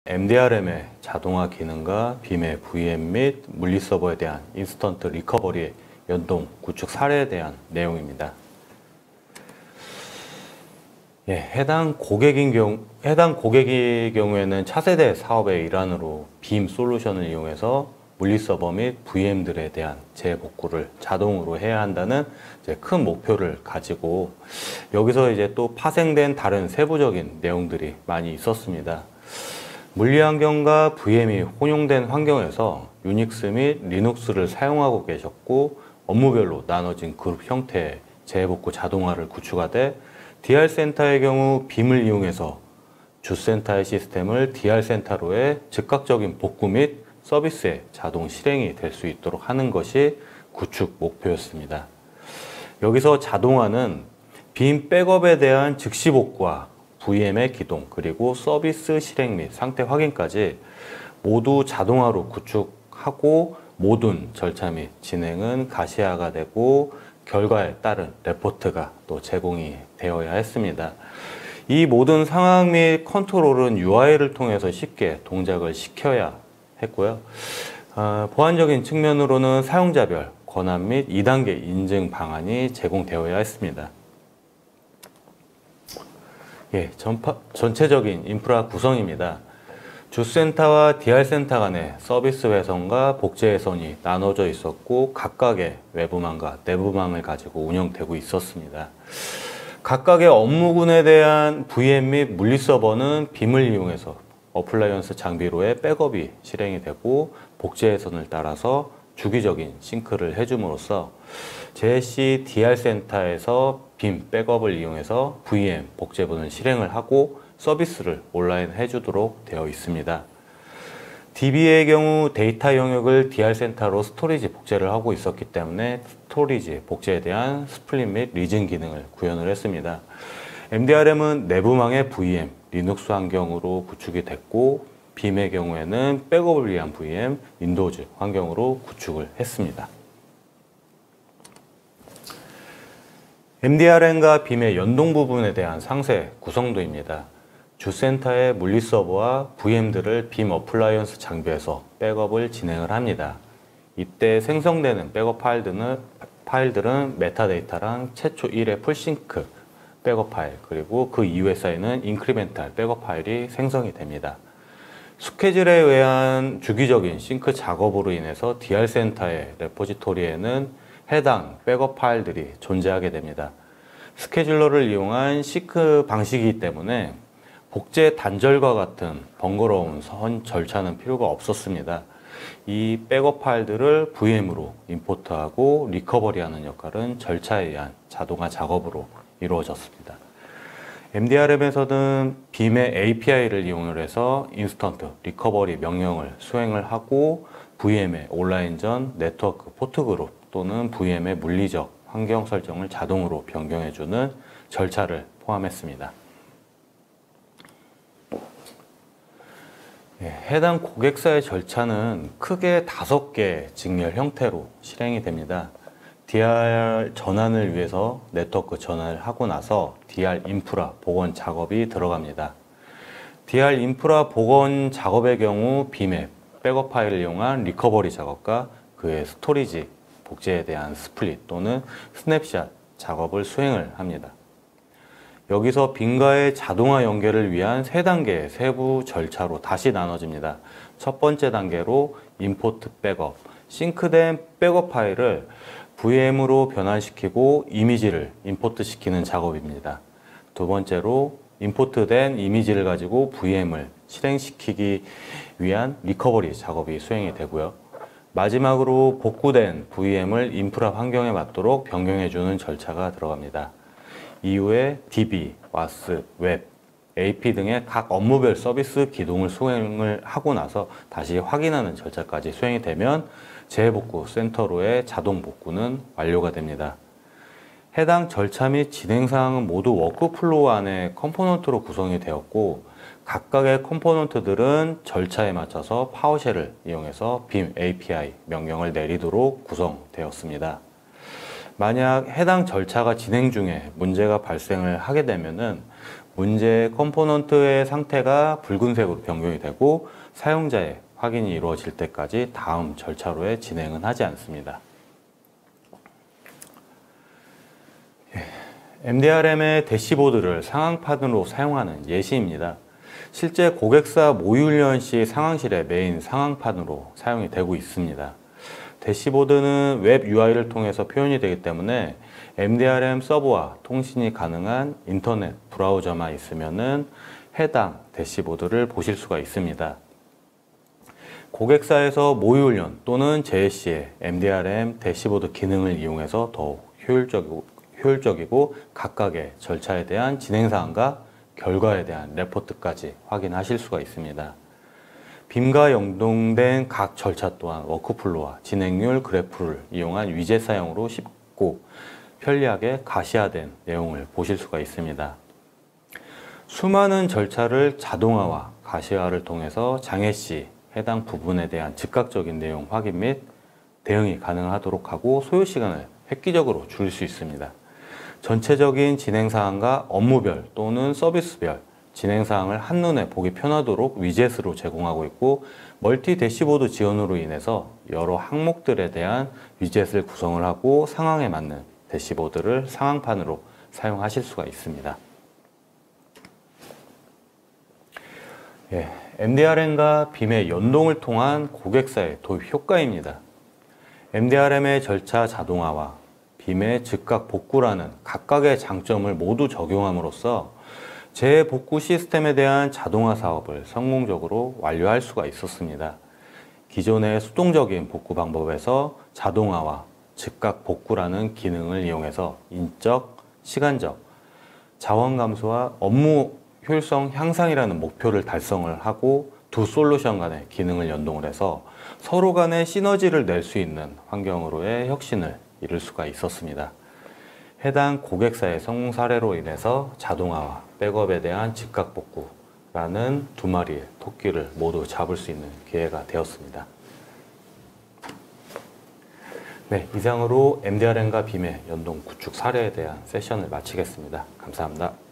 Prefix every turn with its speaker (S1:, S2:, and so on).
S1: MDRM의 자동화 기능과 빔의 VM 및 물리서버에 대한 인스턴트 리커버리의 연동 구축 사례에 대한 내용입니다. 해당 고객의 경우에는 차세대 사업의 일환으로 빔 솔루션을 이용해서 물리서버 및 VM들에 대한 재복구를 자동으로 해야 한다는 큰 목표를 가지고 여기서 또 파생된 다른 세부적인 내용들이 많이 있었습니다. 물리 환경과 VM이 혼용된 환경에서 유닉스 및 리눅스를 사용하고 계셨고 업무별로 나눠진 그룹 형태의 재복구 자동화를 구축하되 DR센터의 경우 빔을 이용해서 주센터의 시스템을 DR센터로의 즉각적인 복구 및 서비스의 자동 실행이 될 수 있도록 하는 것이 구축 목표였습니다. 여기서 자동화는 빔 백업에 대한 즉시 복구와 VM의 기동, 그리고 서비스 실행 및 상태 확인까지 모두 자동화로 구축하고 모든 절차 및 진행은 가시화가 되고 결과에 따른 레포트가 또 제공이 되어야 했습니다. 이 모든 상황 및 컨트롤은 UI를 통해서 쉽게 동작을 시켜야 했고요. 보안적인 측면으로는 사용자별 권한 및 2단계 인증 방안이 제공되어야 했습니다. 전체적인 인프라 구성입니다. 주센터와 DR센터 간의 서비스 회선과 복제 회선이 나눠져 있었고 각각의 외부망과 내부망을 가지고 운영되고 있었습니다. 각각의 업무군에 대한 VM 및 물리서버는 빔을 이용해서 어플라이언스 장비로의 백업이 실행이 되고 복제 회선을 따라서 주기적인 싱크를 해줌으로써 JC DR센터에서 빔 백업을 이용해서 VM 복제본을 실행을 하고 서비스를 온라인 해주도록 되어 있습니다. DB의 경우 데이터 영역을 DR센터로 스토리지 복제를 하고 있었기 때문에 스토리지 복제에 대한 스플릿 및 리즌 기능을 구현을 했습니다. MDRM은 내부망의 VM, 리눅스 환경으로 구축이 됐고 빔의 경우에는 백업을 위한 VM, 윈도우즈 환경으로 구축을 했습니다. MDRM과 빔의 연동 부분에 대한 상세 구성도입니다. 주센터의 물리서버와 VM들을 빔 어플라이언스 장비에서 백업을 진행을 합니다. 이때 생성되는 백업 파일들은 메타데이터랑 최초 1의 풀싱크 백업 파일, 그리고 그 이후에 쌓이는 인크리멘탈 백업 파일이 생성이 됩니다. 스케줄에 의한 주기적인 싱크 작업으로 인해서 DR센터의 레포지토리에는 해당 백업 파일들이 존재하게 됩니다. 스케줄러를 이용한 싱크 방식이기 때문에 복제 단절과 같은 번거로운 절차는 필요가 없었습니다. 이 백업 파일들을 VM으로 임포트하고 리커버리하는 역할은 절차에 의한 자동화 작업으로 이루어졌습니다. MDRM에서는 빔의 API를 이용해서 인스턴트 리커버리 명령을 수행을 하고 VM의 온라인전 네트워크 포트 그룹 또는 VM의 물리적 환경 설정을 자동으로 변경해주는 절차를 포함했습니다. 해당 고객사의 절차는 크게 5개 직렬 형태로 실행이 됩니다. DR 전환을 위해서 네트워크 전환을 하고 나서 DR 인프라 복원 작업이 들어갑니다. DR 인프라 복원 작업의 경우 빔의 백업 파일을 이용한 리커버리 작업과 그의 스토리지 복제에 대한 스플릿 또는 스냅샷 작업을 수행을 합니다. 여기서 빔과의 자동화 연결을 위한 3단계의 세부 절차로 다시 나눠집니다. 첫 번째 단계로 임포트 백업, 싱크된 백업 파일을 VM으로 변환시키고 이미지를 임포트 시키는 작업입니다. 두 번째로 임포트된 이미지를 가지고 VM을 실행시키기 위한 리커버리 작업이 수행이 되고요. 마지막으로 복구된 VM을 인프라 환경에 맞도록 변경해주는 절차가 들어갑니다. 이후에 DB, WAS, 웹, AP 등의 각 업무별 서비스 기동을 수행을 하고 나서 다시 확인하는 절차까지 수행이 되면 재복구 센터로의 자동 복구는 완료가 됩니다. 해당 절차 및 진행 사항은 모두 워크플로우 안에 컴포넌트로 구성이 되었고 각각의 컴포넌트들은 절차에 맞춰서 파워쉘을 이용해서 빔 API 명령을 내리도록 구성되었습니다. 만약 해당 절차가 진행 중에 문제가 발생을 하게 되면은 문제 컴포넌트의 상태가 붉은색으로 변경이 되고 사용자의 확인이 이루어질 때까지 다음 절차로의 진행은 하지 않습니다. MDRM의 대시보드를 상황판으로 사용하는 예시입니다. 실제 고객사 모의훈련 시 상황실의 메인 상황판으로 사용이 되고 있습니다. 대시보드는 웹 UI를 통해서 표현이 되기 때문에 MDRM 서버와 통신이 가능한 인터넷 브라우저만 있으면은 해당 대시보드를 보실 수가 있습니다. 고객사에서 모의훈련 또는 재해 시에 MDRM 대시보드 기능을 이용해서 더욱 효율적이고 각각의 절차에 대한 진행사항과 결과에 대한 레포트까지 확인하실 수가 있습니다. 빔과 연동된 각 절차 또한 워크플로우와 진행률 그래프를 이용한 위젯 사용으로 쉽고 편리하게 가시화된 내용을 보실 수가 있습니다. 수많은 절차를 자동화와 가시화를 통해서 장애 시 해당 부분에 대한 즉각적인 내용 확인 및 대응이 가능하도록 하고 소요 시간을 획기적으로 줄일 수 있습니다. 전체적인 진행사항과 업무별 또는 서비스별 진행사항을 한눈에 보기 편하도록 위젯으로 제공하고 있고 멀티 대시보드 지원으로 인해서 여러 항목들에 대한 위젯을 구성을 하고 상황에 맞는 대시보드를 상황판으로 사용하실 수가 있습니다. MDRM과 빔의 연동을 통한 고객사의 도입 효과입니다. MDRM의 절차 자동화와 빔의 즉각 복구라는 각각의 장점을 모두 적용함으로써 재복구 시스템에 대한 자동화 사업을 성공적으로 완료할 수가 있었습니다. 기존의 수동적인 복구 방법에서 자동화와 즉각 복구라는 기능을 이용해서 인적, 시간적, 자원 감소와 업무 효율성 향상이라는 목표를 달성을 하고 두 솔루션 간의 기능을 연동을 해서 서로 간의 시너지를 낼 수 있는 환경으로의 혁신을 이룰 수가 있었습니다. 해당 고객사의 성공 사례로 인해서 자동화와 백업에 대한 즉각 복구라는 두 마리의 토끼를 모두 잡을 수 있는 기회가 되었습니다. 네, 이상으로 MDRM과 빔의 연동 구축 사례에 대한 세션을 마치겠습니다. 감사합니다.